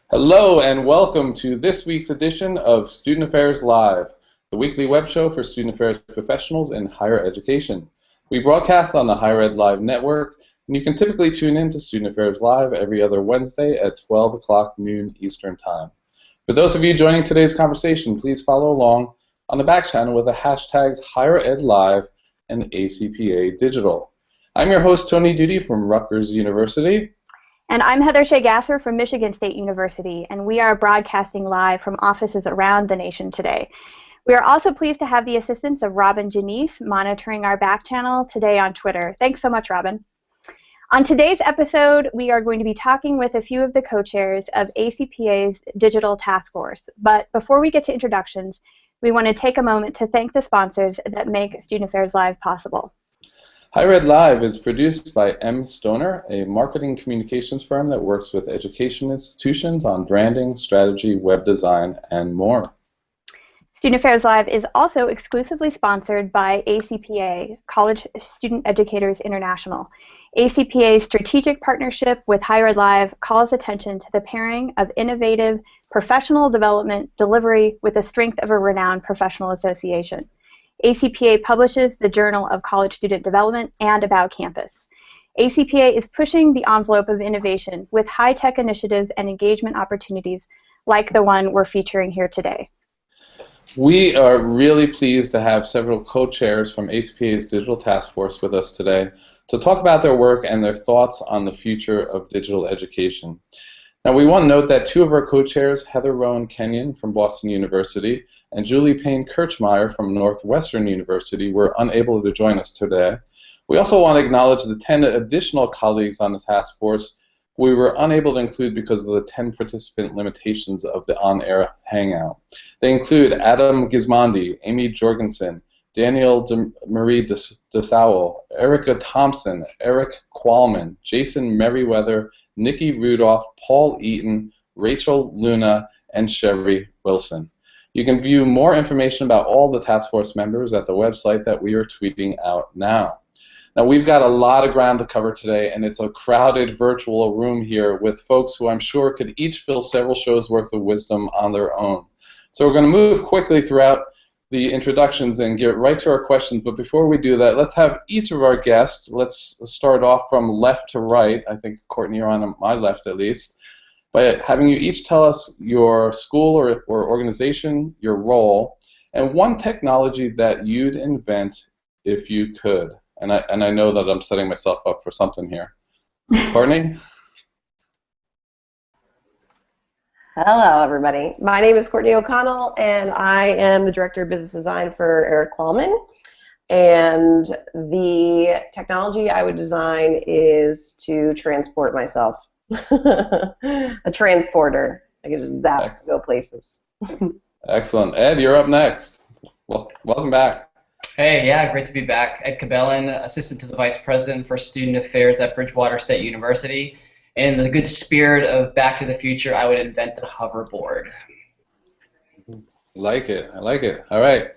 Hello and welcome to this week's edition of Student Affairs Live, the weekly web show for student affairs professionals in higher education. We broadcast on the Higher Ed Live network, and you can typically tune in to Student Affairs Live every other Wednesday at 12 o'clock noon Eastern Time. For those of you joining today's conversation, please follow along on the back channel with the hashtags Higher Ed Live and ACPA Digital. I'm your host, Tony Doody from Rutgers University. And I'm Heather Shea from Michigan State University, and we are broadcasting live from offices around the nation today. We are also pleased to have the assistance of Robin Janice monitoring our back channel today on Twitter. Thanks so much, Robin. On today's episode, we are going to be talking with a few of the co-chairs of ACPA's Digital Task Force. But before we get to introductions, we want to take a moment to thank the sponsors that make Student Affairs Live possible. Higher Ed Live is produced by M. Stoner, a marketing communications firm that works with education institutions on branding, strategy, web design, and more. Student Affairs Live is also exclusively sponsored by ACPA, College Student Educators International. ACPA's strategic partnership with Higher Ed Live calls attention to the pairing of innovative professional development delivery with the strength of a renowned professional association. ACPA publishes the Journal of College Student Development and About Campus. ACPA is pushing the envelope of innovation with high-tech initiatives and engagement opportunities like the one we're featuring here today. We are really pleased to have several co-chairs from ACPA's Digital Task Force with us today to talk about their work and their thoughts on the future of digital education. Now, we want to note that two of our co-chairs, Heather Rowan-Kenyon from Boston University and Julie Payne-Kirchmeier from Northwestern University, were unable to join us today. We also want to acknowledge the 10 additional colleagues on the task force we were unable to include because of the 10 participant limitations of the on-air hangout. They include Adam Gismondi, Amy Jorgensen, Daniel Marie DeSauer, Erica Thompson, Eric Qualman, Jason Merriweather, Nikki Rudolph, Paul Eaton, Rachel Luna, and Sherry Wilson. You can view more information about all the task force members at the website that we are tweeting out now. Now, we've got a lot of ground to cover today, and it's a crowded virtual room here with folks who I'm sure could each fill several shows worth of wisdom on their own. So we're going to move quickly throughout the introductions and get right to our questions. But before we do that, let's have each of our guests, let's start off from left to right. I think, Courtney, you're on my left at least, by having you each tell us your school or organization, your role, and one technology that you'd invent if you could. And I know that I'm setting myself up for something here. Courtney? Hello, everybody. My name is Courtney O'Connell, and I am the Director of Business Design for Eric Qualman. And the technology I would design is to transport myself. A transporter. I can just zap to go places. Excellent. Ed, you're up next. Well, welcome back. Hey, yeah, great to be back. Ed Cabellon, Assistant to the Vice President for Student Affairs at Bridgewater State University. In the good spirit of Back to the Future, I would invent the hoverboard. Like it. I like it. All right.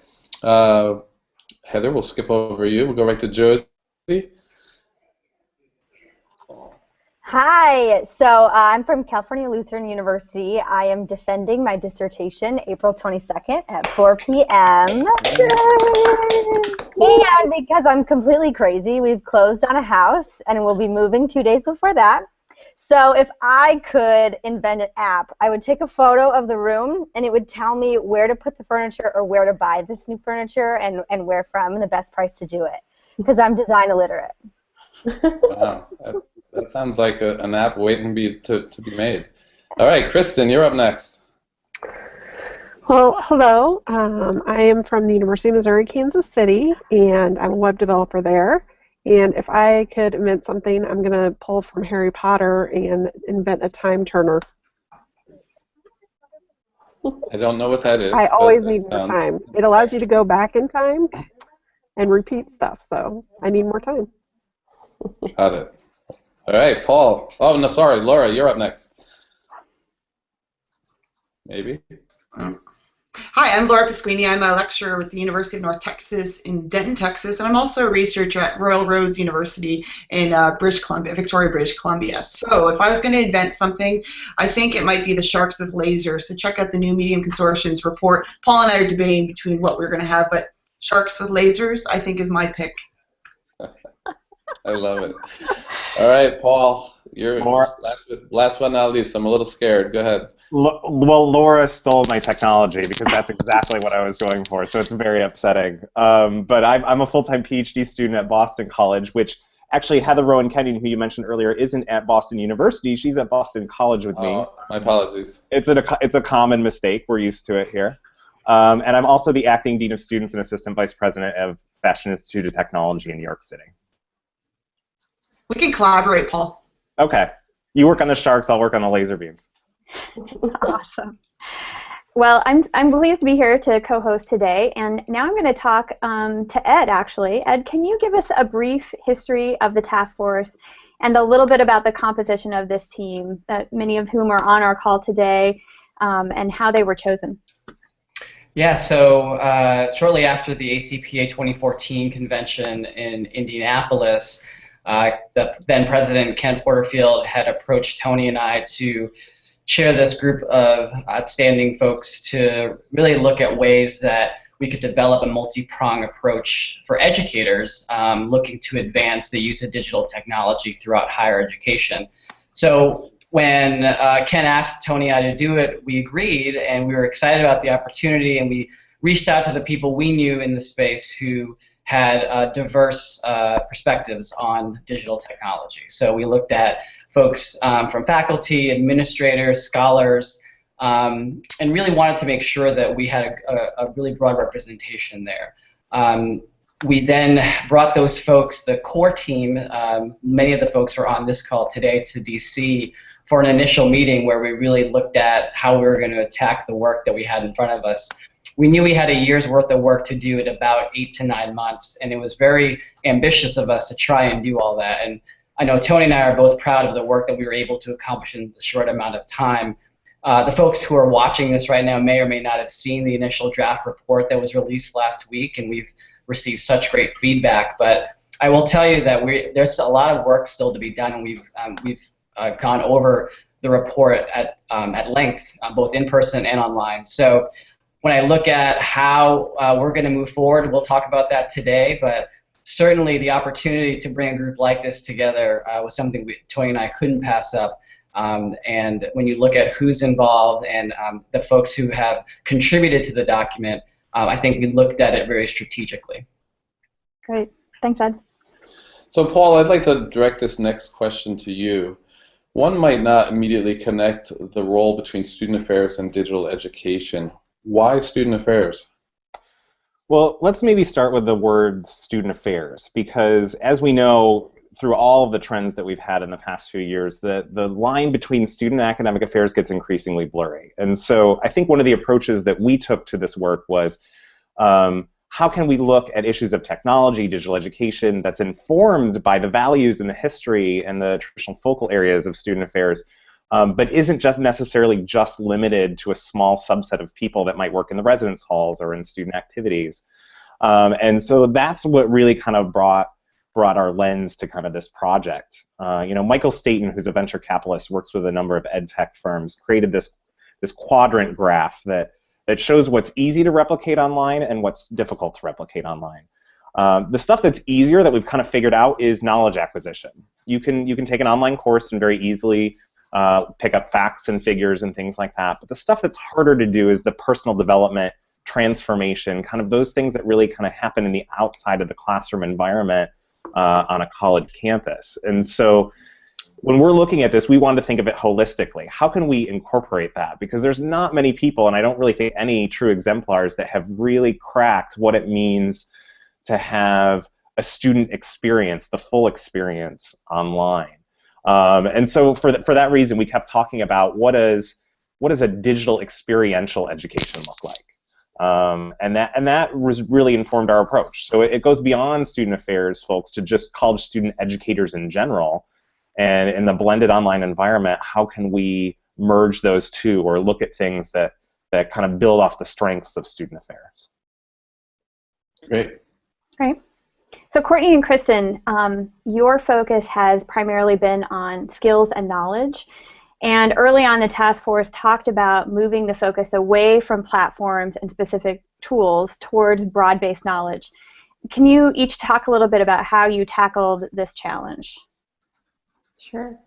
Heather, we'll skip over you. We'll go right to Josie. Hi. So I'm from California Lutheran University. I am defending my dissertation April 22nd at 4 p.m. And because I'm completely crazy, we've closed on a house, and we'll be moving 2 days before that. So if I could invent an app, I would take a photo of the room, and it would tell me where to put the furniture or where to buy this new furniture and where from and the best price to do it, because I'm design illiterate. Wow, that sounds like an app waiting to be made. All right, Kristen, you're up next. Well, hello. I am from the University of Missouri, Kansas City, and I'm a web developer there. And if I could invent something, I'm going to pull from Harry Potter and invent a time turner. I don't know what that is. I always need more time. It allows you to go back in time and repeat stuff, so I need more time. Got it. All right, Paul. Oh, no, sorry, Laura, you're up next. Maybe? Hi, I'm Laura Pasquini. I'm a lecturer with the University of North Texas in Denton, Texas, and I'm also a researcher at Royal Roads University in British Columbia, Victoria, British Columbia. So if I was going to invent something, I think it might be the sharks with lasers. So check out the New Medium Consortium's report. Paul and I are debating between what we're going to have, but sharks with lasers, I think, is my pick. I love it. All right, Paul, you're last but not least. I'm a little scared. Go ahead. Well, Laura stole my technology because that's exactly what I was going for, so it's very upsetting. But I'm a full-time PhD student at Boston College, which actually Heather Rowan-Kenyon, who you mentioned earlier, isn't at Boston University. She's at Boston College with me. My apologies. It's a common mistake. We're used to it here. And I'm also the acting dean of students and assistant vice president of Fashion Institute of Technology in New York City. We can collaborate, Paul. Okay. You work on the sharks, I'll work on the laser beams. Awesome. Well, I'm pleased to be here to co-host today, and now I'm going to talk to Ed, actually. Ed, can you give us a brief history of the task force and a little bit about the composition of this team, many of whom are on our call today, and how they were chosen? Yeah, so shortly after the ACPA 2014 convention in Indianapolis, the then President Ken Porterfield had approached Tony and I to chair this group of outstanding folks to really look at ways that we could develop a multi-pronged approach for educators looking to advance the use of digital technology throughout higher education. So when Ken asked Tony and I to do it, we agreed, and we were excited about the opportunity, and we reached out to the people we knew in the space who had diverse perspectives on digital technology. So we looked at folks from faculty, administrators, scholars, and really wanted to make sure that we had a really broad representation there. We then brought those folks, the core team, many of the folks who are on this call today, to DC for an initial meeting where we really looked at how we were going to attack the work that we had in front of us. We knew we had a year's worth of work to do in about 8 to 9 months, and it was very ambitious of us to try and do all that. And I know Tony and I are both proud of the work that we were able to accomplish in the short amount of time. The folks who are watching this right now may or may not have seen the initial draft report that was released last week, and we've received such great feedback. But I will tell you that there's a lot of work still to be done, and we've gone over the report at length, both in person and online. So when I look at how we're going to move forward, we'll talk about that today, but certainly the opportunity to bring a group like this together was something Tony and I couldn't pass up. And when you look at who's involved and the folks who have contributed to the document, I think we looked at it very strategically. Great. Thanks, Ed. So, Paul, I'd like to direct this next question to you. One might not immediately connect the role between student affairs and digital education. Why student affairs? Well, let's maybe start with the word student affairs, because as we know through all of the trends that we've had in the past few years, the line between student and academic affairs gets increasingly blurry. And so I think one of the approaches that we took to this work was how can we look at issues of technology, digital education that's informed by the values and the history and the traditional focal areas of student affairs, but isn't just necessarily just limited to a small subset of people that might work in the residence halls or in student activities. And so that's what really kind of brought our lens to kind of this project. You know, Michael Staten, who's a venture capitalist, works with a number of ed tech firms, created this quadrant graph that shows what's easy to replicate online and what's difficult to replicate online. The stuff that's easier that we've kind of figured out is knowledge acquisition. You can take an online course and very easily pick up facts and figures and things like that. But the stuff that's harder to do is the personal development, transformation, kind of those things that really kind of happen in the outside of the classroom environment on a college campus. And so when we're looking at this, we wanted to think of it holistically. How can we incorporate that? Because there's not many people, and I don't really think any true exemplars, that have really cracked what it means to have a student experience, the full experience online. And so for that reason, we kept talking about what does a digital experiential education look like? And that was really informed our approach. So it goes beyond student affairs folks to just college student educators in general. And in the blended online environment, how can we merge those two or look at things that that kind of build off the strengths of student affairs. Great. Great. So Courtney and Kristen, your focus has primarily been on skills and knowledge. And early on, the task force talked about moving the focus away from platforms and specific tools towards broad-based knowledge. Can you each talk a little bit about how you tackled this challenge? Sure.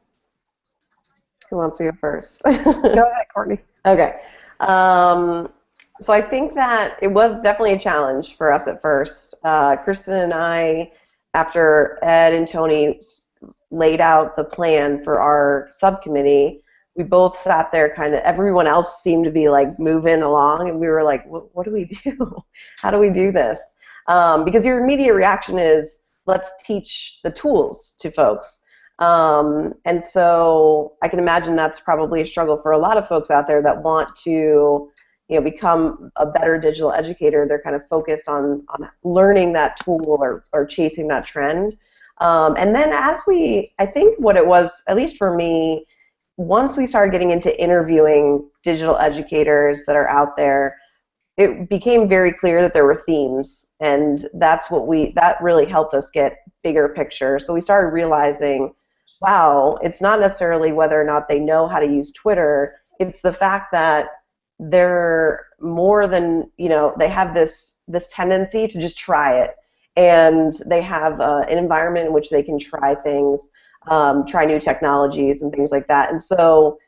Who wants to go first? Go ahead, Courtney. Okay. So I think that it was definitely a challenge for us at first. Kristen and I, after Ed and Tony laid out the plan for our subcommittee, we both sat there kind of, everyone else seemed to be like moving along, and we were like, what do we do? How do we do this? Because your immediate reaction is, let's teach the tools to folks. And so I can imagine that's probably a struggle for a lot of folks out there that want to, become a better digital educator. They're kind of focused on learning that tool or chasing that trend. And then I think what it was, at least for me, once we started getting into interviewing digital educators that are out there, it became very clear that there were themes, and that really helped us get bigger picture. So we started realizing, wow, it's not necessarily whether or not they know how to use Twitter, it's the fact that they're more than, they have this tendency to just try it, and they have an environment in which they can try things, try new technologies and things like that. And so,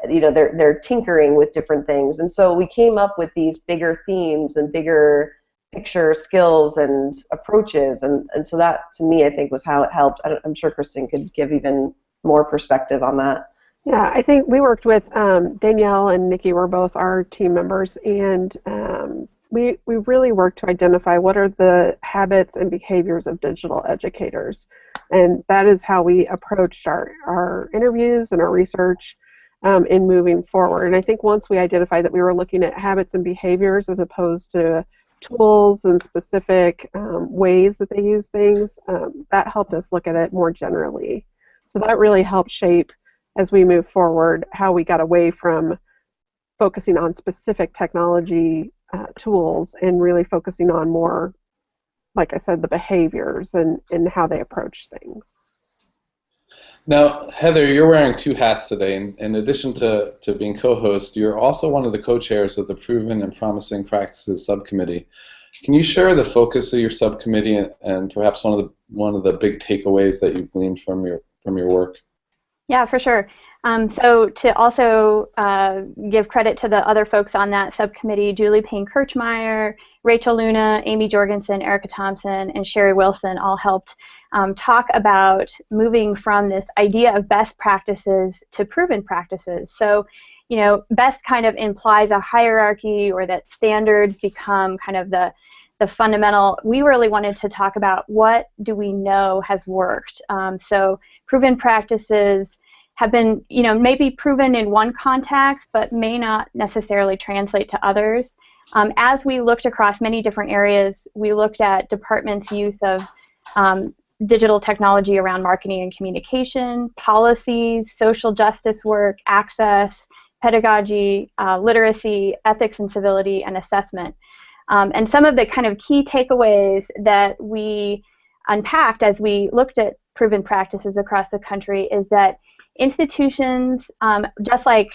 they're tinkering with different things. And so we came up with these bigger themes and bigger picture skills and approaches. And so that, to me, I think was how it helped. I'm sure Kristen could give even more perspective on that. Yeah, I think we worked with Danielle and Nikki were both our team members, and we really worked to identify what are the habits and behaviors of digital educators. And that is how we approached our interviews and our research in moving forward. And I think once we identified that we were looking at habits and behaviors as opposed to tools and specific ways that they use things, that helped us look at it more generally. So that really helped shape, as we move forward, how we got away from focusing on specific technology tools and really focusing on more, like I said, the behaviors and how they approach things. Now, Heather, you're wearing two hats today. In addition to being co-host, you're also one of the co-chairs of the Proven and Promising Practices Subcommittee. Can you share the focus of your subcommittee and perhaps one of the big takeaways that you've gleaned from your work? Yeah, for sure. So to also give credit to the other folks on that subcommittee, Julie Payne-Kirchmeier, Rachel Luna, Amy Jorgensen, Erica Thompson, and Sherry Wilson all helped talk about moving from this idea of best practices to proven practices. So, best kind of implies a hierarchy, or that standards become kind of the fundamental. We really wanted to talk about what do we know has worked. So proven practices have been, maybe proven in one context, but may not necessarily translate to others. As we looked across many different areas, we looked at departments' use of digital technology around marketing and communication, policies, social justice work, access, pedagogy, literacy, ethics and civility, and assessment. And some of the kind of key takeaways that we unpacked as we looked at proven practices across the country is that institutions, just like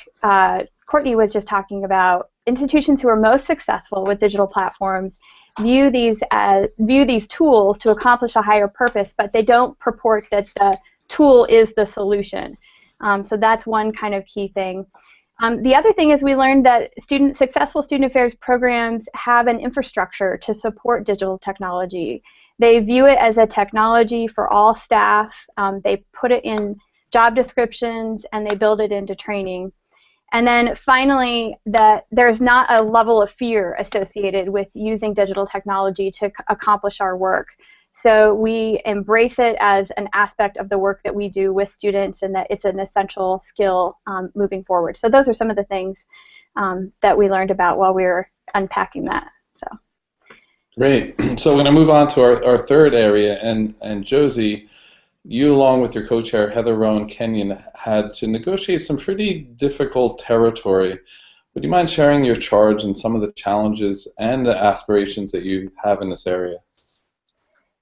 Courtney was just talking about, institutions who are most successful with digital platforms view these tools to accomplish a higher purpose, but they don't purport that the tool is the solution. So that's one kind of key thing. The other thing is we learned that successful student affairs programs have an infrastructure to support digital technology. They view it as a technology for all staff. They put it in job descriptions, and they build it into training. And then finally, that there's not a level of fear associated with using digital technology to accomplish our work. So we embrace it as an aspect of the work that we do with students, and that it's an essential skill moving forward. So those are some of the things that we learned about while we were unpacking that. So. Great. So we're going to move on to our third area, and Josie, you along with your co-chair Heather Rowan-Kenyon had to negotiate some pretty difficult territory Would you mind sharing your charge and some of the challenges and the aspirations that you have in this area?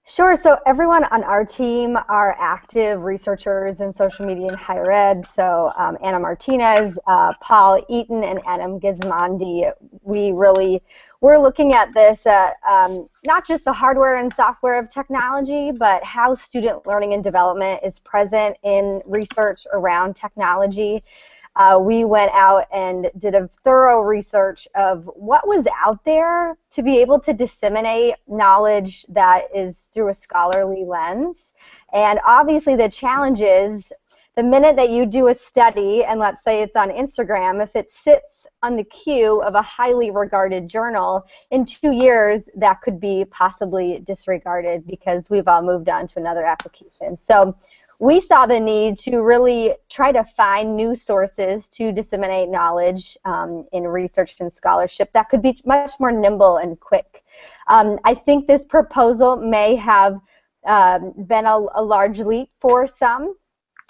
Sure. So everyone on our team are active researchers in social media and higher ed. So Anna Martinez, Paul Eaton, and Adam Gismondi. We're looking at this not just the hardware and software of technology, but how student learning and development is present in research around technology. We went out and did a thorough research of what was out there to be able to disseminate knowledge that is through a scholarly lens. And obviously the challenge is the minute that you do a study, and let's say it's on Instagram, if it sits on the queue of a highly regarded journal, in 2 years that could be possibly disregarded because we've all moved on to another application. So we saw the need to really try to find new sources to disseminate knowledge in research and scholarship that could be much more nimble and quick. I think this proposal may have been a large leap for some,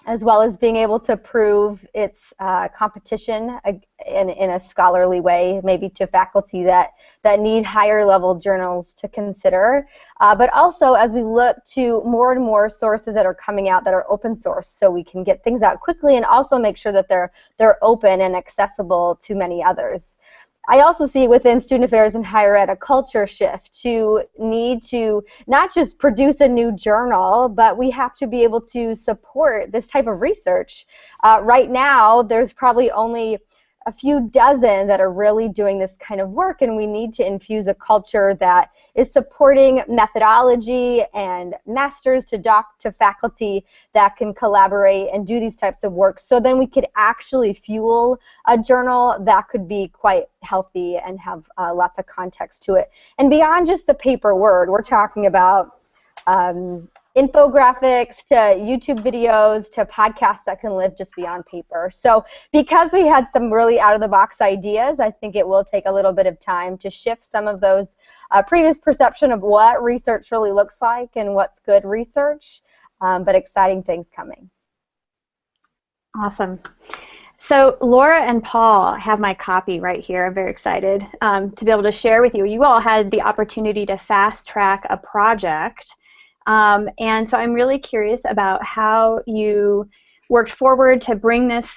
as well as being able to prove its competition in a scholarly way, maybe to faculty that need higher level journals to consider. But also as we look to more and more sources that are coming out that are open source, so we can get things out quickly and also make sure that they're open and accessible to many others. I also see within student affairs and higher ed a culture shift to need to not just produce a new journal, but we have to be able to support this type of research. Right now, there's probably only a few dozen that are really doing this kind of work, and we need to infuse a culture that is supporting methodology and masters to doc to faculty that can collaborate and do these types of work, so then we could actually fuel a journal that could be quite healthy and have lots of context to it. And beyond just the paper word, we're talking about infographics to YouTube videos to podcasts that can live just beyond paper. So because we had some really out-of-the-box ideas, I think it will take a little bit of time to shift some of those previous perception of what research really looks like and what's good research, but exciting things coming. Awesome. So Laura and Paul have my copy right here. I'm very excited to be able to share with you. You all had the opportunity to fast-track a project. And so I'm really curious about how you worked forward to bring this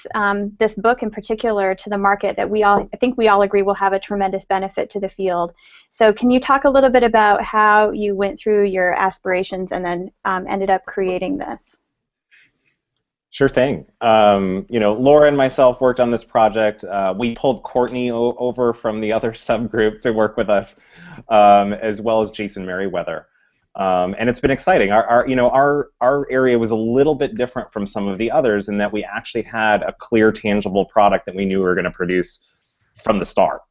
this book in particular to the market that I think we all agree will have a tremendous benefit to the field. So can you talk a little bit about how you went through your aspirations and then ended up creating this? Sure thing. You know, Laura and myself worked on this project. We pulled Courtney over from the other subgroup to work with us, as well as Jason Merriweather. And it's been exciting. Our area was a little bit different from some of the others in that we actually had a clear, tangible product that we knew we were going to produce from the start.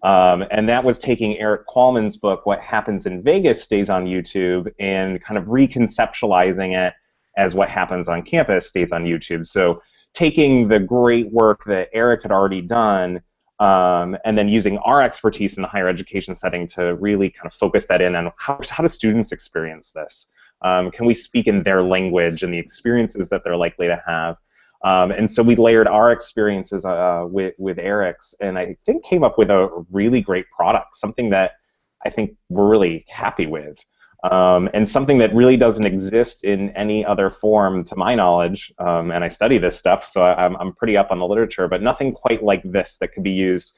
And that was taking Eric Qualman's book, What Happens in Vegas Stays on YouTube, and kind of reconceptualizing it as what happens on campus stays on YouTube. So taking the great work that Eric had already done, and then using our expertise in the higher education setting to really kind of focus that in on how do students experience this? Can we speak in their language and the experiences that they're likely to have? And so we layered our experiences with Eric's, and I think came up with a really great product, something that I think we're really happy with. And something that really doesn't exist in any other form, to my knowledge, and I study this stuff, so I'm pretty up on the literature, but nothing quite like this that could be used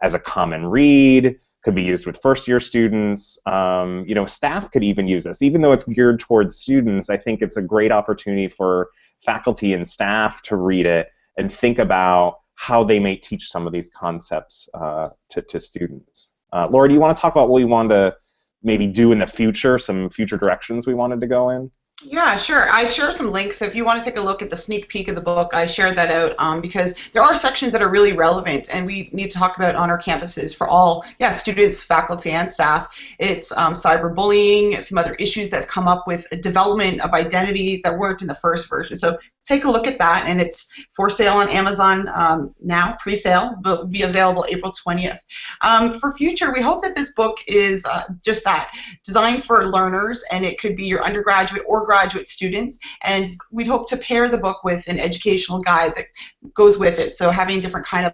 as a common read, could be used with first-year students. You know, staff could even use this. Even though it's geared towards students, I think it's a great opportunity for faculty and staff to read it and think about how they may teach some of these concepts to students. Laura, do you want to talk about what we want to maybe do in the future, some future directions we wanted to go in? Yeah, sure. I share some links, so if you want to take a look at the sneak peek of the book, I shared that out because there are sections that are really relevant and we need to talk about on our campuses for all, students, faculty, and staff. It's cyberbullying, some other issues that have come up with development of identity that weren't in the first version. So take a look at that, and it's for sale on Amazon now, pre-sale, but will be available April 20th. For future, we hope that this book is just that, designed for learners, and it could be your undergraduate or graduate students, and we'd hope to pair the book with an educational guide that goes with it, so having different kind of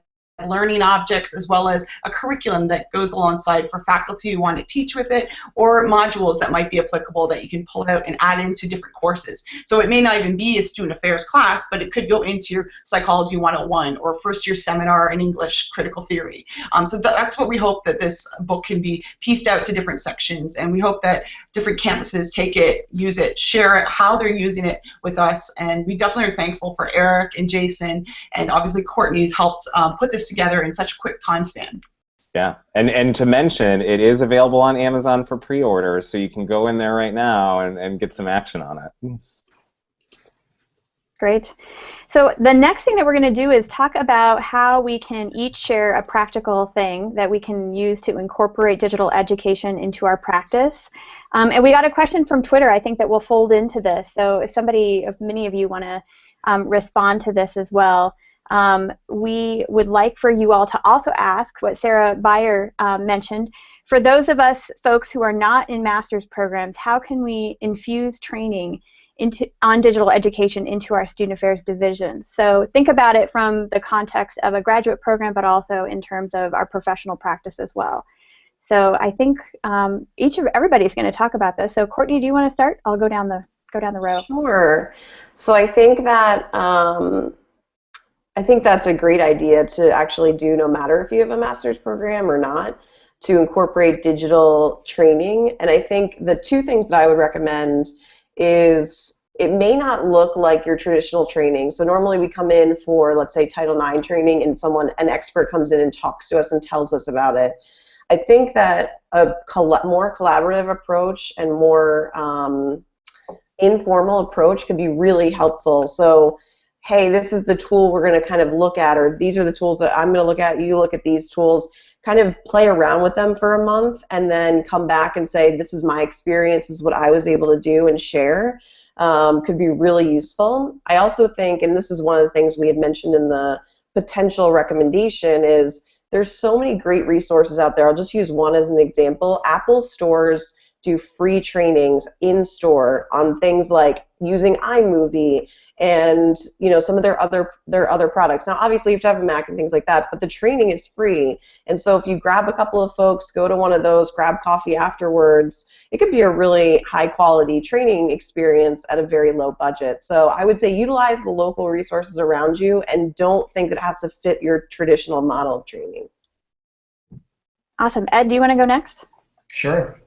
learning objects as well as a curriculum that goes alongside for faculty who want to teach with it, or modules that might be applicable that you can pull out and add into different courses. So it may not even be a student affairs class, but it could go into your psychology 101 or first year seminar in English critical theory. So that's what we hope, that this book can be pieced out to different sections, and we hope that different campuses take it, use it, share it, how they're using it with us. And we definitely are thankful for Eric and Jason, and obviously Courtney's helped put this together in such a quick time span. Yeah, and to mention, it is available on Amazon for pre-order, so you can go in there right now and get some action on it. Great. So the next thing that we're going to do is talk about how we can each share a practical thing that we can use to incorporate digital education into our practice. And we got a question from Twitter, I think, that will fold into this. So if many of you want to respond to this as well, we would like for you all to also ask what Sarah Beyer mentioned. For those of us folks who are not in master's programs, how can we infuse training on digital education into our student affairs division? So think about it from the context of a graduate program, but also in terms of our professional practice as well. So I think everybody's going to talk about this. So Courtney, do you want to start? I'll go down the row. Sure. So I think that that's a great idea to actually do, no matter if you have a master's program or not, to incorporate digital training. And I think the two things that I would recommend is, it may not look like your traditional training. So normally we come in for, let's say, Title IX training, and an expert comes in and talks to us and tells us about it. I think that a more collaborative approach and more informal approach could be really helpful. So, hey, this is the tool we're going to kind of look at, or these are the tools that I'm going to look at, you look at these tools, kind of play around with them for a month, and then come back and say, this is my experience, this is what I was able to do, and share, could be really useful. I also think, and this is one of the things we had mentioned in the potential recommendation, is there's so many great resources out there. I'll just use one as an example. Apple stores do free trainings in store on things like using iMovie and some of their other products. Now obviously you have to have a Mac and things like that, but the training is free. And so if you grab a couple of folks, go to one of those, grab coffee afterwards, it could be a really high quality training experience at a very low budget. So I would say utilize the local resources around you, and don't think that it has to fit your traditional model of training. Awesome. Ed, do you want to go next? Sure.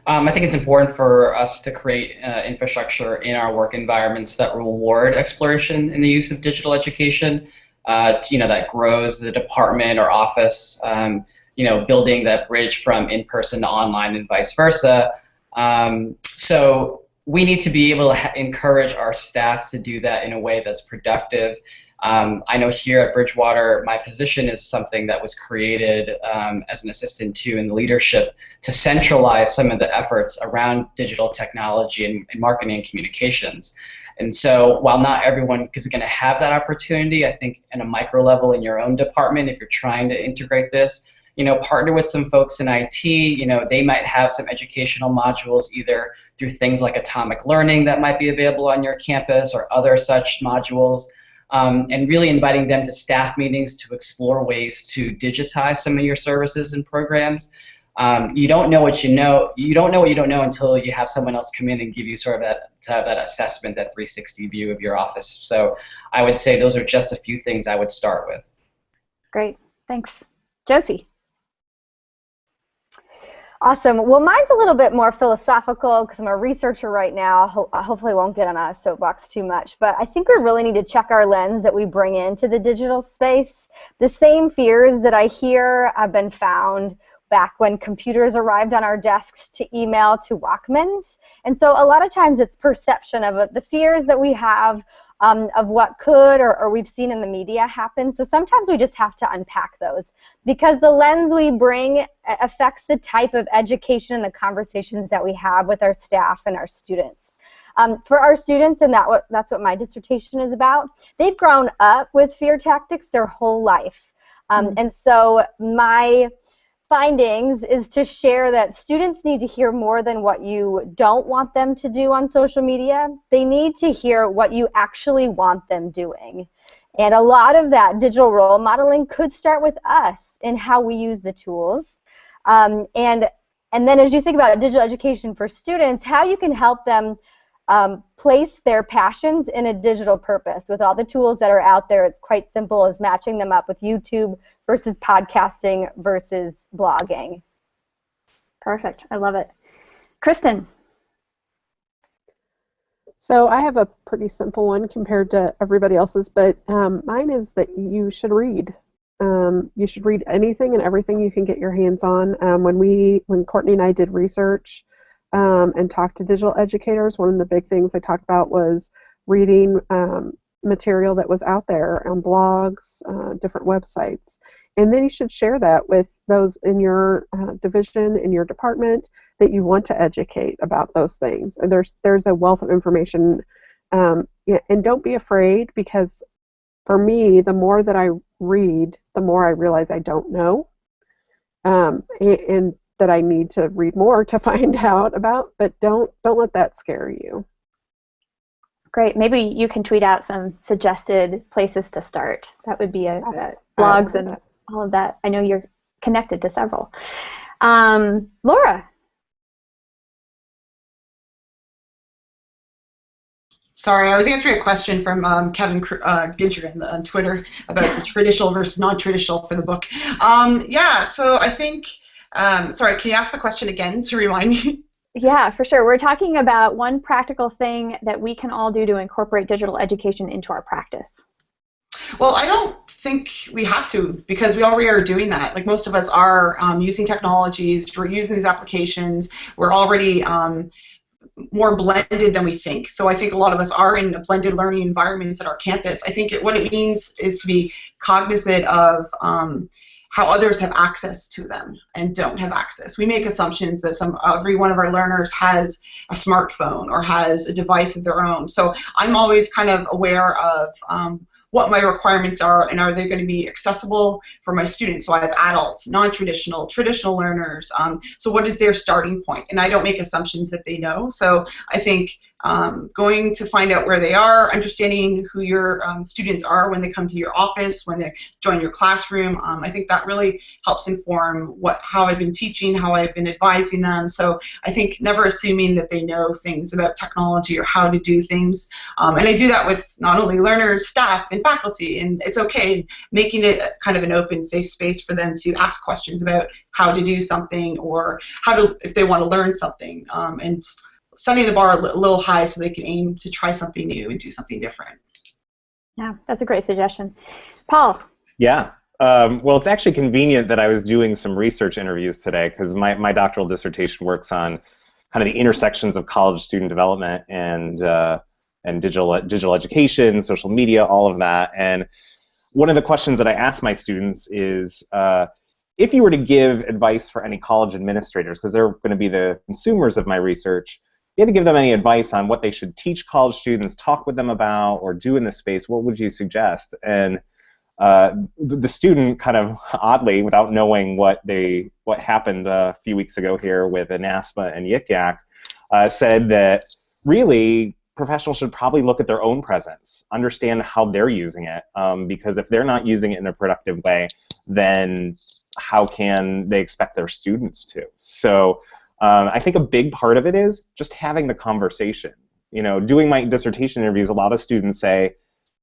I think it's important for us to create infrastructure in our work environments that reward exploration in the use of digital education. That grows the department or office. Building that bridge from in-person to online and vice versa. So we need to be able to encourage our staff to do that in a way that's productive. I know here at Bridgewater, my position is something that was created as an assistant in the leadership to centralize some of the efforts around digital technology and marketing and communications. And so while not everyone is going to have that opportunity, I think in a micro level in your own department, if you're trying to integrate this, partner with some folks in IT. They might have some educational modules either through things like Atomic Learning that might be available on your campus or other such modules. And really inviting them to staff meetings to explore ways to digitize some of your services and programs. You don't know what you know. You don't know what you don't know until you have someone else come in and give you sort of that assessment, that 360 view of your office. So I would say those are just a few things I would start with. Great, thanks. Josie. Awesome. Well, mine's a little bit more philosophical because I'm a researcher right now. Hopefully I won't get on a soapbox too much, but I think we really need to check our lens that we bring into the digital space. The same fears that I hear have been found back when computers arrived on our desks to email to Walkmans. And so a lot of times it's perception of the fears that we have of what could or we've seen in the media happen. So sometimes we just have to unpack those because the lens we bring affects the type of education and the conversations that we have with our staff and our students. For our students, and that's what my dissertation is about, they've grown up with fear tactics their whole life. And so my findings is to share that students need to hear more than what you don't want them to do on social media. They need to hear what you actually want them doing. And a lot of that digital role modeling could start with us in how we use the tools. And then as you think about digital education for students, how you can help them place their passions in a digital purpose. With all the tools that are out there, it's quite simple as matching them up with YouTube versus podcasting versus blogging. Perfect. I love it. Kristen. So I have a pretty simple one compared to everybody else's, but mine is that you should read. You should read anything and everything you can get your hands on. When Courtney and I did research and talked to digital educators, one of the big things I talked about was reading material that was out there on blogs, different websites. And then you should share that with those in your division, in your department, that you want to educate about those things. And there's a wealth of information. And don't be afraid, because for me, the more that I read, the more I realize I don't know, and that I need to read more to find out about. But don't let that scare you. Great. Maybe you can tweet out some suggested places to start. That would be blogs and all of that. I know you're connected to several. Laura. Sorry, I was answering a question from Kevin Gidger on Twitter about the traditional versus non-traditional for the book. Yeah, so I think, sorry, can you ask the question again to remind me? Yeah, for sure. We're talking about one practical thing that we can all do to incorporate digital education into our practice. Well, I don't think we have to, because we already are doing that. Like, most of us are using technologies, we're using these applications, we're already more blended than we think. So I think a lot of us are in a blended learning environments at our campus. I think what it means is to be cognizant of how others have access to them and don't have access. We make assumptions that every one of our learners has a smartphone or has a device of their own. So I'm always kind of aware of what my requirements are, and are they going to be accessible for my students. So I have adults, non-traditional, traditional learners. So what is their starting point? And I don't make assumptions that they know. So I think going to find out where they are, understanding who your students are when they come to your office, when they join your classroom, I think that really helps inform how I've been teaching, how I've been advising them. So I think never assuming that they know things about technology or how to do things. And I do that with not only learners, staff, and faculty, and it's okay, making it kind of an open, safe space for them to ask questions about how to do something, or if they want to learn something, and setting the bar a little high so they can aim to try something new and do something different. Yeah, that's a great suggestion. Paul. Yeah. Well, it's actually convenient that I was doing some research interviews today, because my doctoral dissertation works on kind of the intersections of college student development and digital education, social media, all of that. And one of the questions that I ask my students is, if you were to give advice for any college administrators, because they're going to be the consumers of my research, you had to give them any advice on what they should teach college students, talk with them about, or do in this space, what would you suggest? And the student, kind of oddly, without knowing what happened a few weeks ago here with ANASPA and Yik Yak, said that really professionals should probably look at their own presence, understand how they're using it, because if they're not using it in a productive way, then how can they expect their students to? So I think a big part of it is just having the conversation. You know, doing my dissertation interviews, a lot of students say,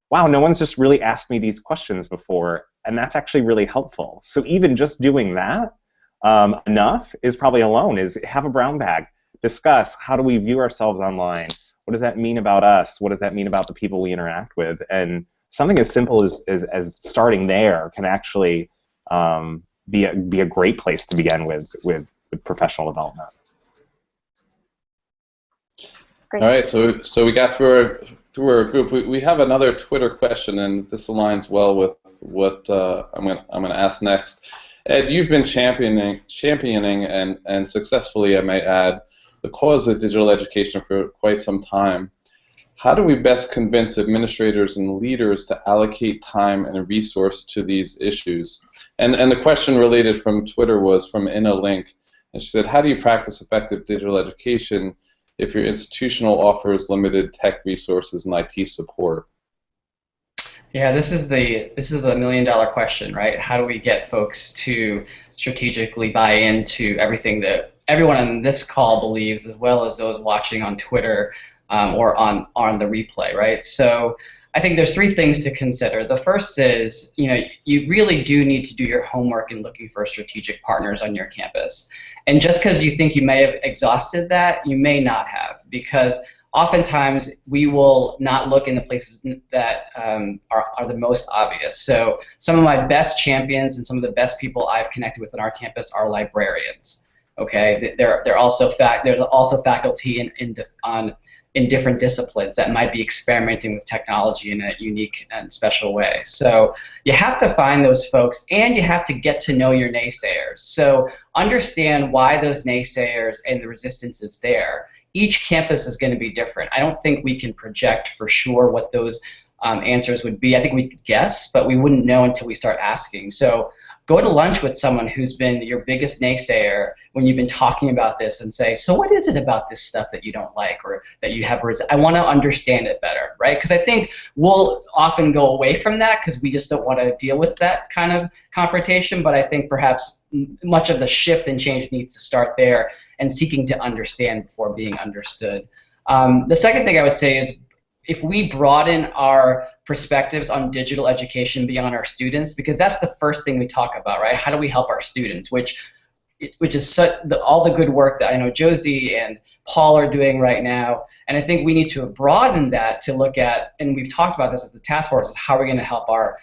wow, no one's just really asked me these questions before, and that's actually really helpful. So even just doing that enough is probably alone, is have a brown bag, discuss how do we view ourselves online, what does that mean about us, what does that mean about the people we interact with, and something as simple as starting there can actually be a great place to begin with professional development. Great. All right, so we got through our group. We have another Twitter question, and this aligns well with what I'm going to ask next. Ed, you've been championing and successfully, I might add, the cause of digital education for quite some time. How do we best convince administrators and leaders to allocate time and resource to these issues? And the question related from Twitter was from Inna Link, and she said, how do you practice effective digital education if your institutional offers limited tech resources and IT support? Yeah, this is the $1 million question, right? How do we get folks to strategically buy into everything that everyone on this call believes, as well as those watching on Twitter or on the replay, right? So I think there's three things to consider. The first is, you really do need to do your homework in looking for strategic partners on your campus. And just because you think you may have exhausted that, you may not have, because oftentimes we will not look in the places that are the most obvious. So some of my best champions and some of the best people I've connected with on our campus are librarians. Okay, they're also faculty in different disciplines that might be experimenting with technology in a unique and special way. So you have to find those folks, and you have to get to know your naysayers. So understand why those naysayers and the resistance is there. Each campus is going to be different. I don't think we can project for sure what those answers would be. I think we could guess, but we wouldn't know until we start asking. So go to lunch with someone who's been your biggest naysayer when you've been talking about this and say, so what is it about this stuff that you don't like or that you have I want to understand it better, right? Because I think we'll often go away from that because we just don't want to deal with that kind of confrontation, but I think perhaps much of the shift and change needs to start there and seeking to understand before being understood. The second thing I would say is if we broaden our perspectives on digital education beyond our students, because that's the first thing we talk about, right? How do we help our students, which is all the good work that I know Josie and Paul are doing right now. And I think we need to broaden that to look at, and we've talked about this at the task force, is how we're going to help our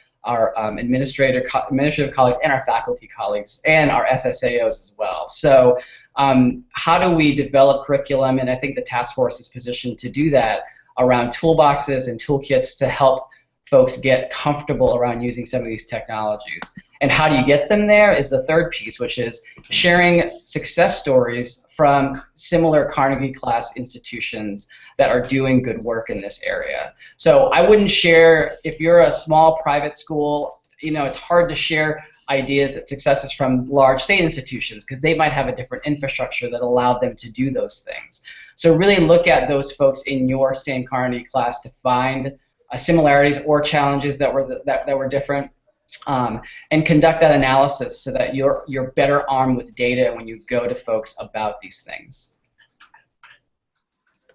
administrative colleagues and our faculty colleagues and our SSAOs as well. So how do we develop curriculum? And I think the task force is positioned to do that around toolboxes and toolkits to help folks get comfortable around using some of these technologies. And how do you get them there is the third piece, which is sharing success stories from similar Carnegie class institutions that are doing good work in this area. So I wouldn't share, if you're a small private school, it's hard to share ideas that successes from large state institutions because they might have a different infrastructure that allowed them to do those things. So really look at those folks in your same Carnegie class to find similarities or challenges that were different, and conduct that analysis so that you're better armed with data when you go to folks about these things.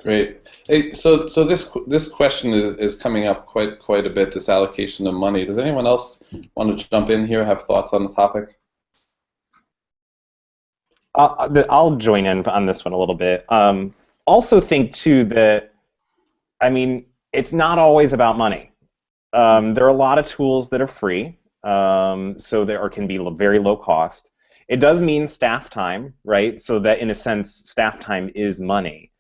Great. Hey, so this question is coming up quite a bit, this allocation of money. Does anyone else want to jump in here, have thoughts on the topic? I'll join in on this one a little bit. Also think, too, that, it's not always about money. There are a lot of tools that are free, so there can be very low cost. It does mean staff time, right? So that, in a sense, staff time is money.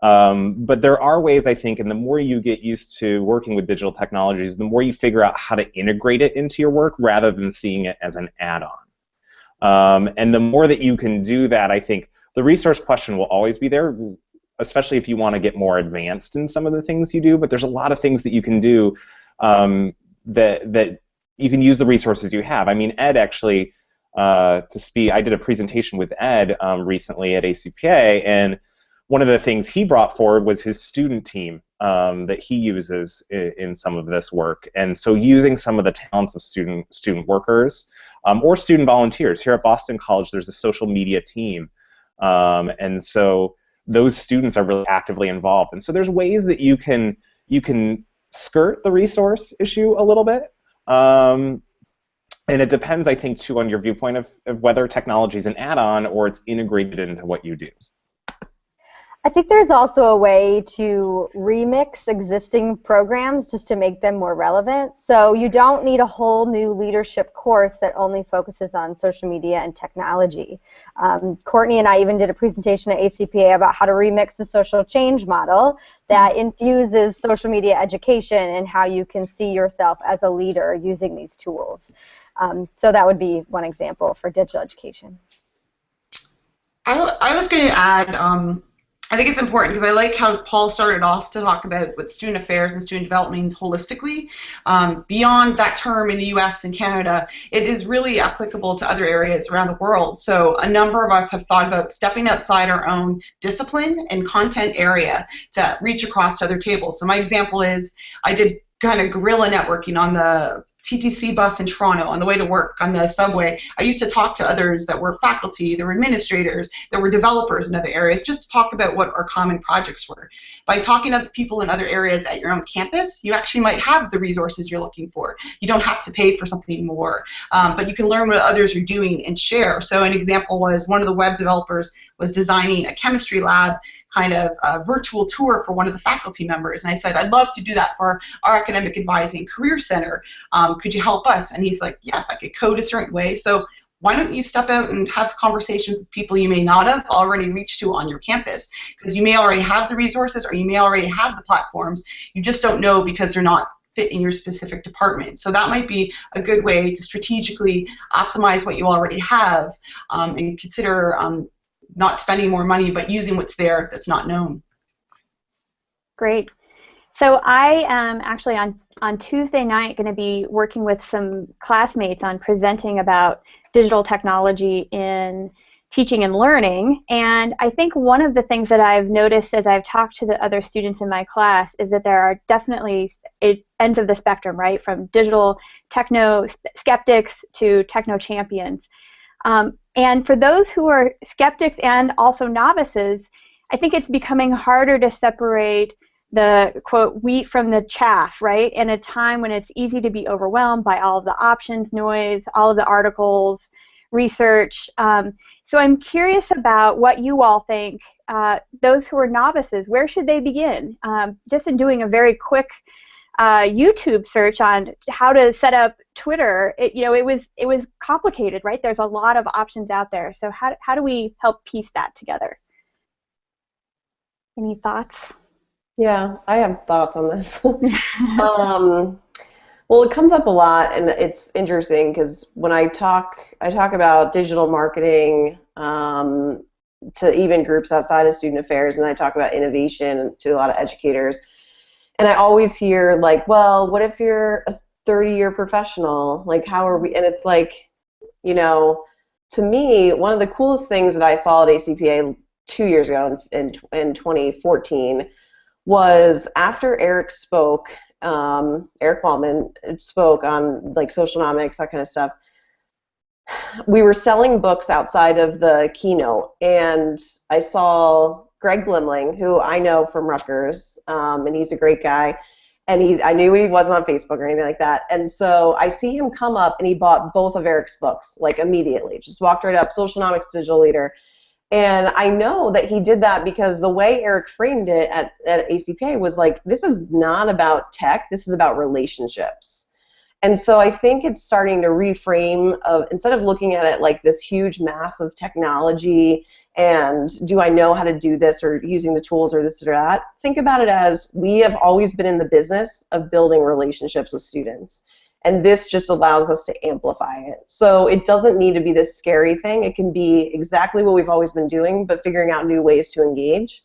But there are ways, I think, and the more you get used to working with digital technologies, the more you figure out how to integrate it into your work rather than seeing it as an add-on. And the more that you can do that, I think the resource question will always be there, especially if you want to get more advanced in some of the things you do. But there's a lot of things that you can do that you can use the resources you have. Ed actually, I did a presentation with Ed recently at ACPA, and one of the things he brought forward was his student team that he uses in some of this work. And so using some of the talents of student workers or student volunteers. Here at Boston College, there's a social media team. And so those students are really actively involved. And so there's ways that you can skirt the resource issue a little bit. And it depends, I think, too, on your viewpoint of whether technology is an add-on or it's integrated into what you do. I think there's also a way to remix existing programs just to make them more relevant. So you don't need a whole new leadership course that only focuses on social media and technology. Courtney and I even did a presentation at ACPA about how to remix the social change model that infuses social media education and how you can see yourself as a leader using these tools. So that would be one example for digital education. I was going to add, I think it's important because I like how Paul started off to talk about what student affairs and student development means holistically. Beyond that term in the US and Canada, it is really applicable to other areas around the world. So a number of us have thought about stepping outside our own discipline and content area to reach across to other tables. So my example is I did kind of guerrilla networking on the TTC bus in Toronto, on the way to work, on the subway. I used to talk to others that were faculty, that were administrators, that were developers in other areas, just to talk about what our common projects were. By talking to other people in other areas at your own campus, you actually might have the resources you're looking for. You don't have to pay for something more, but you can learn what others are doing and share. So an example was one of the web developers was designing a chemistry lab kind of virtual tour for one of the faculty members. And I said, I'd love to do that for our Academic Advising Career Center. Could you help us? And he's like, yes, I could code a certain way. So why don't you step out and have conversations with people you may not have already reached to on your campus? Because you may already have the resources, or you may already have the platforms. You just don't know because they're not fit in your specific department. So that might be a good way to strategically optimize what you already have, and consider not spending more money, but using what's there that's not known. Great. So I am actually on Tuesday night going to be working with some classmates on presenting about digital technology in teaching and learning. And I think one of the things that I've noticed as I've talked to the other students in my class is that there are definitely ends of the spectrum, right? From digital techno skeptics to techno champions. And for those who are skeptics and also novices, I think it's becoming harder to separate the, quote, wheat from the chaff, right? In a time when it's easy to be overwhelmed by all of the options, noise, all of the articles, research. So I'm curious about what you all think. Those who are novices, where should they begin? Just in doing a very quick YouTube search on how to set up Twitter, it was complicated, right? There's a lot of options out there. So how do we help piece that together? Any thoughts? Yeah, I have thoughts on this. Well, it comes up a lot, and it's interesting because when I talk about digital marketing to even groups outside of student affairs, and I talk about innovation to a lot of educators. And I always hear, like, well, what if you're a 30-year professional? Like, how are we? And it's like, to me, one of the coolest things that I saw at ACPA 2 years ago in 2014 was after Eric spoke, Eric Wallman spoke on, like, socialnomics, that kind of stuff. We were selling books outside of the keynote, and I saw Greg Glimling, who I know from Rutgers, and he's a great guy, and I knew he wasn't on Facebook or anything like that, and so I see him come up, and he bought both of Eric's books, like, immediately, just walked right up, Socialnomics Digital Leader, and I know that he did that because the way Eric framed it at ACPA was like, this is not about tech, this is about relationships. And so I think it's starting to reframe instead of looking at it like this huge mass of technology and do I know how to do this or using the tools or this or that, think about it as we have always been in the business of building relationships with students. And this just allows us to amplify it. So it doesn't need to be this scary thing. It can be exactly what we've always been doing, but figuring out new ways to engage.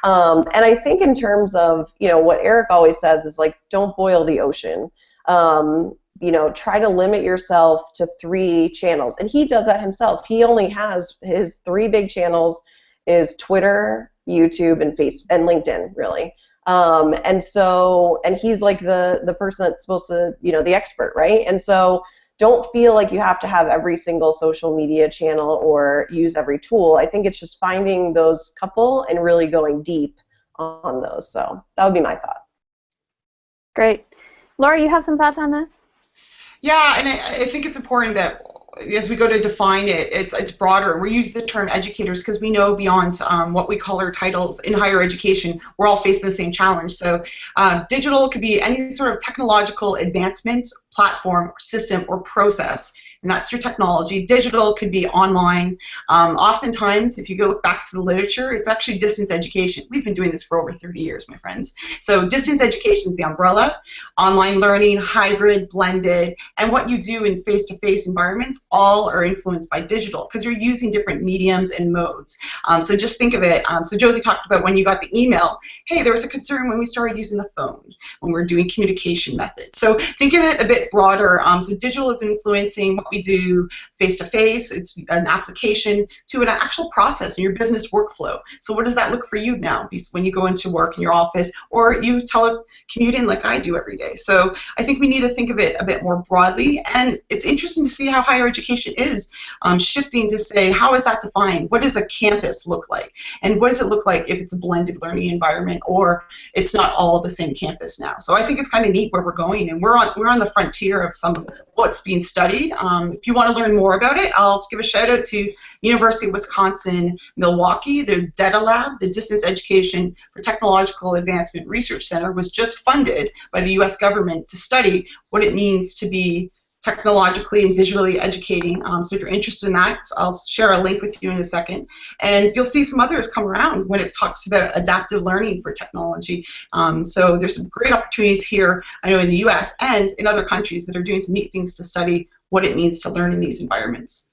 And I think in terms of, what Eric always says is, like, don't boil the ocean. Try to limit yourself to 3 channels. And he does that himself. He only has his 3 big channels is Twitter, YouTube, and Facebook, and LinkedIn, really. And he's like the person that's supposed to, the expert, right? And so don't feel like you have to have every single social media channel or use every tool. I think it's just finding those couple and really going deep on those. So that would be my thought. Great. Laura, you have some thoughts on this? Yeah, and I think it's important that as we go to define it, it's broader. We use the term educators because we know beyond what we call our titles in higher education, we're all facing the same challenge. So digital could be any sort of technological advancement, platform, system, or process. And that's your technology. Digital could be online. Oftentimes, if you go look back to the literature, it's actually distance education. We've been doing this for over 30 years, my friends. So distance education is the umbrella. Online learning, hybrid, blended, and what you do in face-to-face environments all are influenced by digital because you're using different mediums and modes. So just think of it. So Josie talked about when you got the email. Hey, there was a concern when we started using the phone, when we were doing communication methods. So think of it a bit bit broader. So digital is influencing what we do face-to-face. It's an application to an actual process in your business workflow. So what does that look for you now when you go into work in your office, or you telecommute in like I do every day? So I think we need to think of it a bit more broadly, and it's interesting to see how higher education is shifting to say, how is that defined? What does a campus look like? And what does it look like if it's a blended learning environment, or it's not all the same campus now? So I think it's kind of neat where we're going, and we're on the frontier of some of what's being studied. If you want to learn more about it, I'll give a shout out to University of Wisconsin, Milwaukee. Their Data Lab, the Distance Education for Technological Advancement Research Center, was just funded by the U.S. government to study what it means to be technologically and digitally educating. So if you're interested in that, I'll share a link with you in a second. And you'll see some others come around when it talks about adaptive learning for technology. So there's some great opportunities here, I know, in the US and in other countries that are doing some neat things to study what it means to learn in these environments.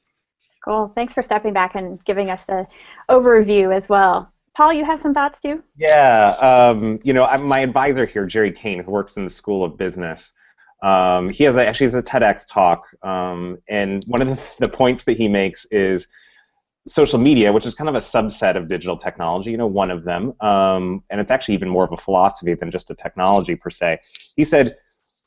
Cool. Thanks for stepping back and giving us an overview as well. Paul, you have some thoughts too? Yeah. You know, my advisor here, Jerry Kane, who works in the School of Business, he actually has a TEDx talk, and one of the points that he makes is social media, which is kind of a subset of digital technology, you know, one of them, and it's actually even more of a philosophy than just a technology per se. He said,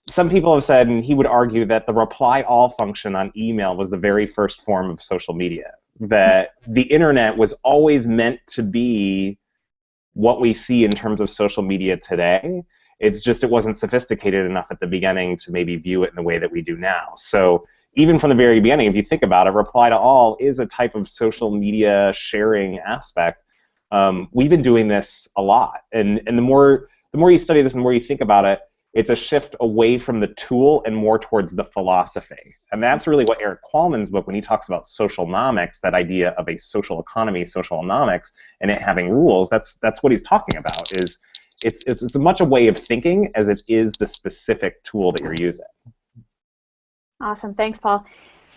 some people have said, and he would argue, that the reply all function on email was the very first form of social media, that the internet was always meant to be what we see in terms of social media today. It's just it wasn't sophisticated enough at the beginning to maybe view it in the way that we do now. So even from the very beginning, if you think about it, reply to all is a type of social media sharing aspect. We've been doing this a lot, and the more you study this and the more you think about it, it's a shift away from the tool and more towards the philosophy. And that's really what Eric Qualman's book, when he talks about socialnomics, that idea of a social economy, socialnomics, and it having rules, that's what he's talking about. Is it's as much a way of thinking as it is the specific tool that you're using. Awesome. Thanks, Paul.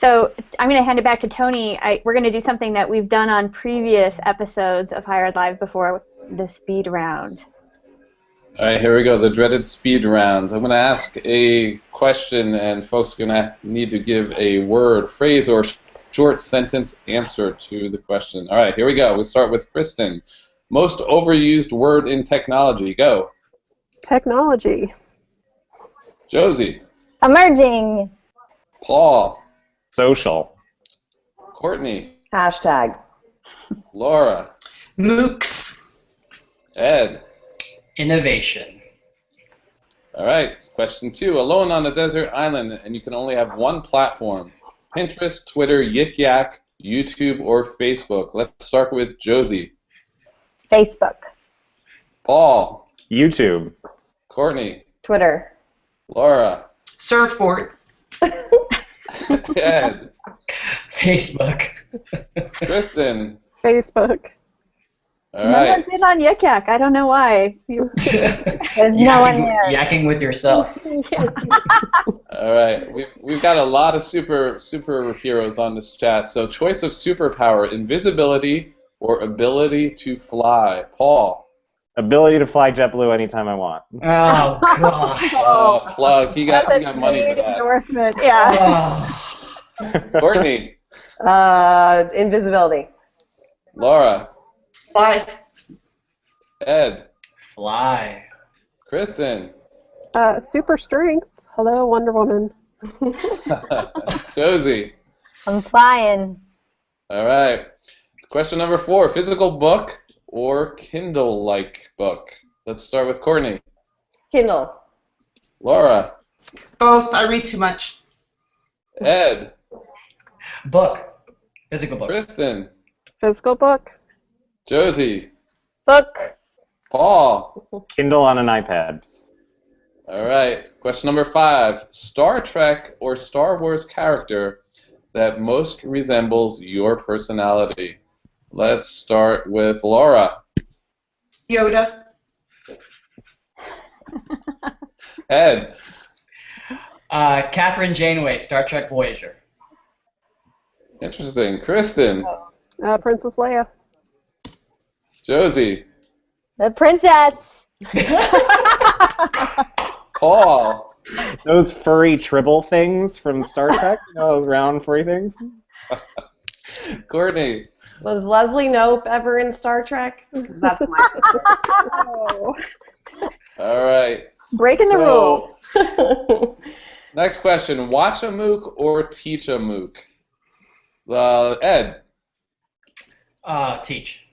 So I'm going to hand it back to Tony. We're going to do something that we've done on previous episodes of Higher Ed Live before, the speed round. All right, here we go, the dreaded speed round. I'm going to ask a question, and folks are going to need to give a word, phrase, or short sentence answer to the question. All right, here we go. We'll start with Kristen. Most overused word in technology. Go. Technology. Josie. Emerging. Paul. Social. Courtney. Hashtag. Laura. MOOCs. Ed. Innovation. All right, question 2. Alone on a desert island, and you can only have one platform. Pinterest, Twitter, Yik Yak, YouTube, or Facebook. Let's start with Josie. Facebook. Paul. YouTube. Courtney. Twitter. Laura. Surfboard. Ed. Facebook. Kristen. Facebook. All No right. one did on Yik Yak. I don't know why. There's no one there. Yakking with yourself. Yeah. All right. We've got a lot of superheroes on this chat. So choice of superpower: invisibility or ability to fly. Paul. Ability to fly JetBlue anytime I want. Oh, gosh. Oh, plug. He got That's a money for great that. endorsement. Yeah. Oh. Courtney. Invisibility. Laura. Fly. Ed. Fly. Kristen. Super strength. Hello, Wonder Woman. Josie. I'm flying. All right. Question number 4. Physical book or Kindle-like book? Let's start with Courtney. Kindle. Laura. Both. I read too much. Ed. Book. Physical book. Kristen. Physical book. Josie. Book. Paul. Kindle on an iPad. All right. Question number 5. Star Trek or Star Wars character that most resembles your personality? Let's start with Laura. Yoda. Ed. Catherine Janeway, Star Trek Voyager. Interesting. Kristen. Princess Leia. Josie. The princess. Paul. Those furry tribble things from Star Trek, you know, those round furry things. Courtney. Was Leslie Knope ever in Star Trek? That's my Oh. All right. Breaking the rules. Next question. Watch a MOOC or teach a MOOC? Ed. Teach.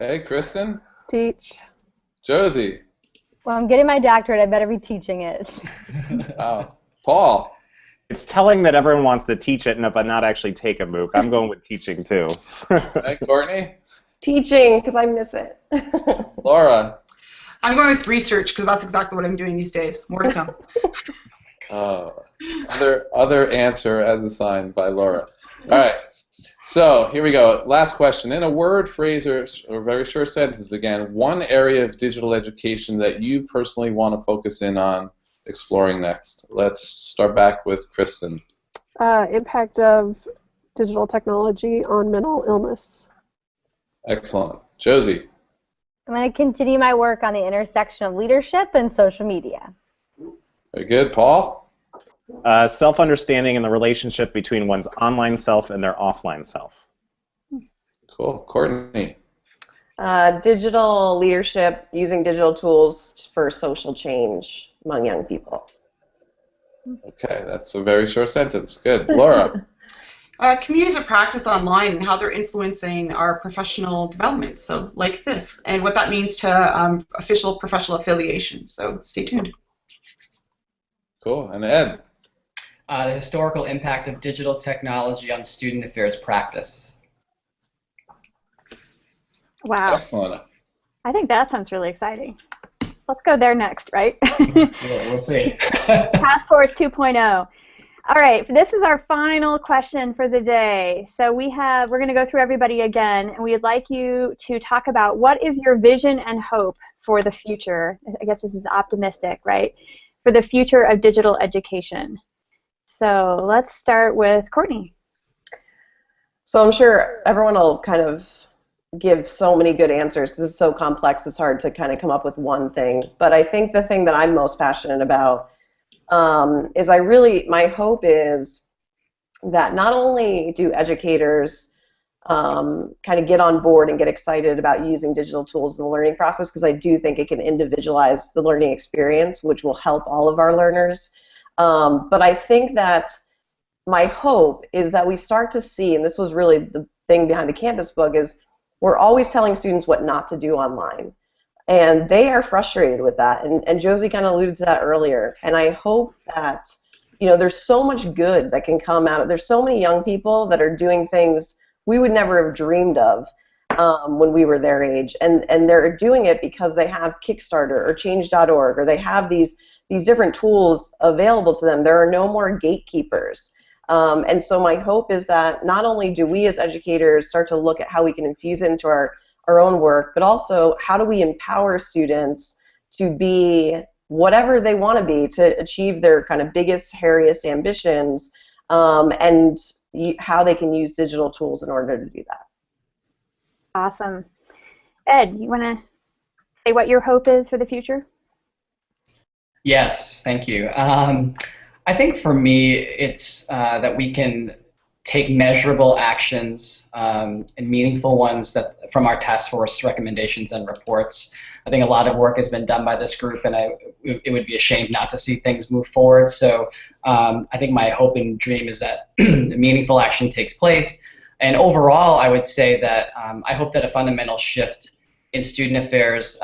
Okay, Kristen. Teach. Josie. Well, I'm getting my doctorate. I better be teaching it. Paul. It's telling that everyone wants to teach it, but not actually take a MOOC. I'm going with teaching, too. Okay, Courtney. Teaching, because I miss it. Laura. I'm going with research because that's exactly what I'm doing these days. More to come. Other answer as assigned by Laura. All right. So here we go. Last question. In a word, phrase, or very short sentences again, one area of digital education that you personally want to focus in on exploring next. Let's start back with Kristen. Impact of digital technology on mental illness. Excellent. Josie. I'm going to continue my work on the intersection of leadership and social media. Very good. Paul? Self-understanding and the relationship between one's online self and their offline self. Cool. Courtney? Digital leadership, using digital tools for social change among young people. Okay, that's a very short sentence. Good. Laura? Communities of practice online and how they're influencing our professional development, so like this, and what that means to official professional affiliation. So stay tuned. Cool. And Ed? The historical impact of digital technology on student affairs practice. Wow. Excellent. I think that sounds really exciting. Let's go there next, right? We'll see. Task Force 2.0. All right, this is our final question for the day. So we're going to go through everybody again, and we'd like you to talk about what is your vision and hope for the future. I guess this is optimistic, right? For the future of digital education. So let's start with Courtney. So I'm sure everyone will kind of give so many good answers because it's so complex, it's hard to kind of come up with one thing. But I think the thing that I'm most passionate about is my hope is that not only do educators kind of get on board and get excited about using digital tools in the learning process, because I do think it can individualize the learning experience, which will help all of our learners. But I think that my hope is that we start to see, and this was really the thing behind the campus book, is we're always telling students what not to do online. And they are frustrated with that. And Josie kind of alluded to that earlier. And I hope that, there's so much good that can come out of, there's so many young people that are doing things we would never have dreamed of when we were their age. And they're doing it because they have Kickstarter or Change.org, or they have these different tools available to them. There are no more gatekeepers. And so my hope is that not only do we as educators start to look at how we can infuse it into our own work, but also how do we empower students to be whatever they want to be, to achieve their kind of biggest, hairiest ambitions, and how they can use digital tools in order to do that. Awesome. Ed, you want to say what your hope is for the future? Yes, thank you. I think for me, it's that we can take measurable actions and meaningful ones from our task force recommendations and reports. I think a lot of work has been done by this group, and it would be a shame not to see things move forward. So I think my hope and dream is that meaningful action takes place. And overall, I would say that I hope that a fundamental shift in student affairs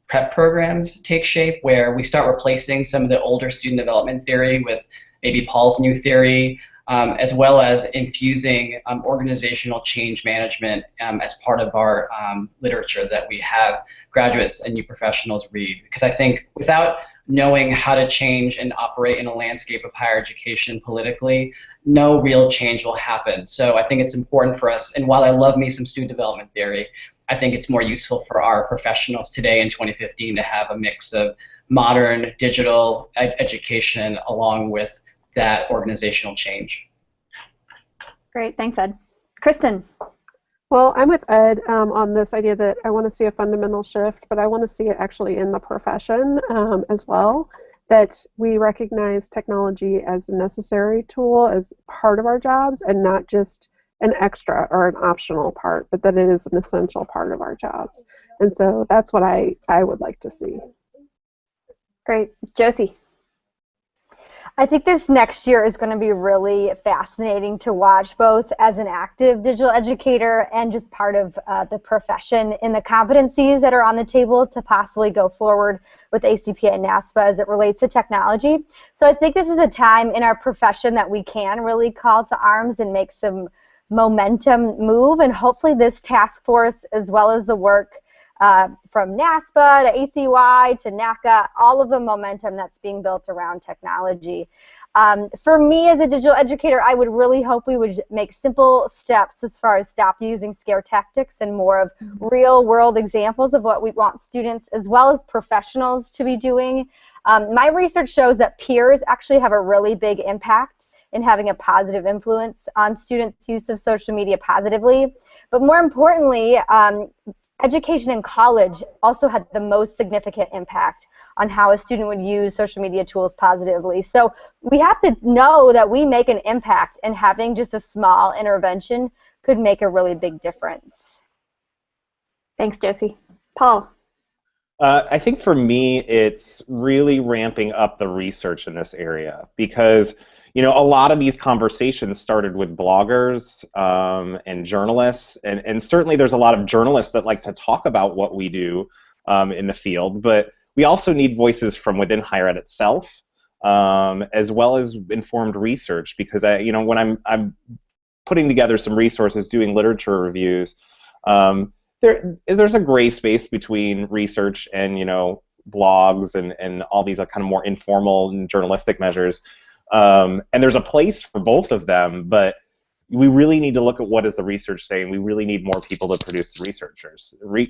prep programs take shape, where we start replacing some of the older student development theory with maybe Paul's new theory, as well as infusing organizational change management as part of our literature that we have graduates and new professionals read. Because I think without knowing how to change and operate in a landscape of higher education politically, no real change will happen. So I think it's important for us, and while I love me some student development theory, I think it's more useful for our professionals today in 2015 to have a mix of modern digital education along with that organizational change. Great, thanks, Ed. Kristen. Well, I'm with Ed on this idea that I want to see a fundamental shift, but I want to see it actually in the profession as well. that we recognize technology as a necessary tool, as part of our jobs, and not just an extra or an optional part, but that it is an essential part of our jobs. And so that's what I would like to see. Great. Josie? I think this next year is going to be really fascinating to watch, both as an active digital educator and just part of the profession, in the competencies that are on the table to possibly go forward with ACPA and NASPA as it relates to technology. So I think this is a time in our profession that we can really call to arms and make some momentum move, and hopefully this task force, as well as the work from NASPA to ACY to NACA, all of the momentum that's being built around technology. For me as a digital educator, I would really hope we would make simple steps as far as stop using scare tactics and more of real world examples of what we want students as well as professionals to be doing. My research shows that peers actually have a really big impact in having a positive influence on students' use of social media positively. But more importantly, education in college also had the most significant impact on how a student would use social media tools positively. So we have to know that we make an impact, and having just a small intervention could make a really big difference. Thanks, Josie. Paul? I think for me, it's really ramping up the research in this area, because a lot of these conversations started with bloggers and journalists, and certainly there's a lot of journalists that like to talk about what we do in the field, but we also need voices from within higher ed itself, as well as informed research, because when I'm putting together some resources, doing literature reviews, there's a gray space between research and blogs and all these kind of more informal and journalistic measures. And there's a place for both of them, but we really need to look at what is the research saying. We really need more people to produce the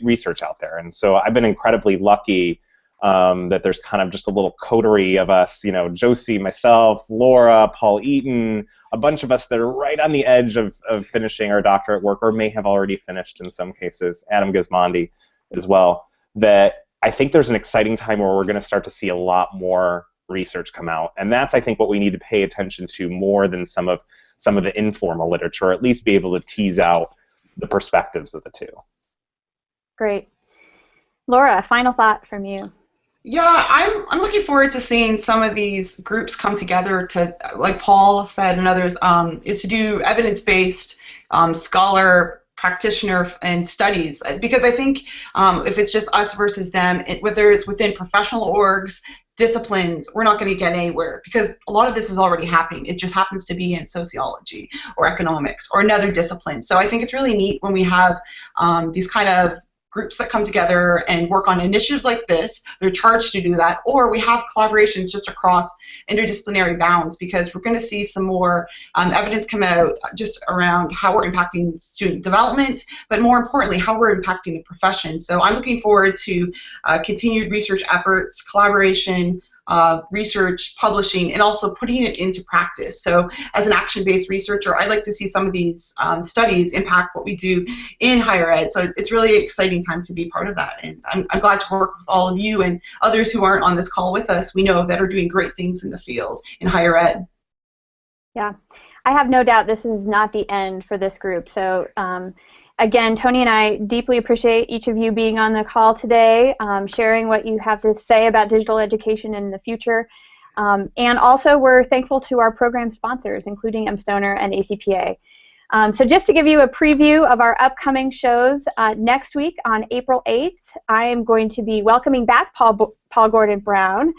research out there. And so I've been incredibly lucky that there's kind of just a little coterie of us, Josie, myself, Laura, Paul Eaton, a bunch of us that are right on the edge of finishing our doctorate work, or may have already finished in some cases, Adam Gismondi as well, that I think there's an exciting time where we're going to start to see a lot more research come out, and that's, I think, what we need to pay attention to more than some of the informal literature, or at least be able to tease out the perspectives of the two. Great. Laura, final thought from you. Yeah, I'm looking forward to seeing some of these groups come together to, like Paul said and others, is to do evidence-based scholar practitioner and studies, because I think if it's just us versus them, whether it's within professional orgs, disciplines, we're not going to get anywhere, because a lot of this is already happening. It just happens to be in sociology or economics or another discipline. So I think it's really neat when we have these kind of groups that come together and work on initiatives like this. They're charged to do that, or we have collaborations just across interdisciplinary bounds, because we're going to see some more evidence come out just around how we're impacting student development, but more importantly, how we're impacting the profession. So I'm looking forward to continued research efforts, collaboration, research, publishing, and also putting it into practice. So as an action-based researcher, I'd like to see some of these studies impact what we do in higher ed. So it's really an exciting time to be part of that. And I'm glad to work with all of you and others who aren't on this call with us, we know, that are doing great things in the field in higher ed. Yeah, I have no doubt this is not the end for this group. So again, Tony and I deeply appreciate each of you being on the call today, sharing what you have to say about digital education in the future. And also, we're thankful to our program sponsors, including Stoner and ACPA. So just to give you a preview of our upcoming shows, next week on April 8th, I am going to be welcoming back Paul Gordon Brown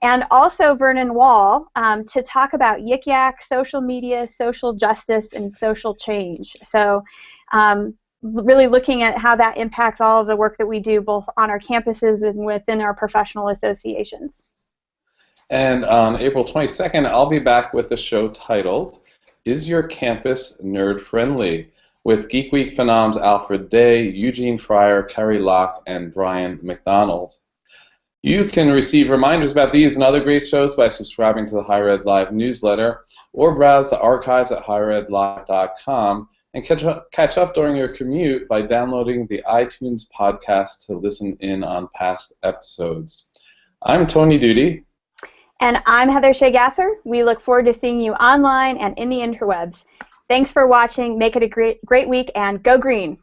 and also Vernon Wall to talk about Yik Yak, social media, social justice, and social change. So really looking at how that impacts all of the work that we do both on our campuses and within our professional associations. And on April 22nd, I'll be back with a show titled, Is Your Campus Nerd Friendly? With Geek Week phenoms Alfred Day, Eugene Fryer, Kerry Locke, and Brian McDonald. You can receive reminders about these and other great shows by subscribing to the Higher Ed Live newsletter, or browse the archives at higheredlive.com, and catch up during your commute by downloading the iTunes podcast to listen in on past episodes. I'm Tony Doody. And I'm Heather Shea Gasser. We look forward to seeing you online and in the interwebs. Thanks for watching. Make it a great week, and go green.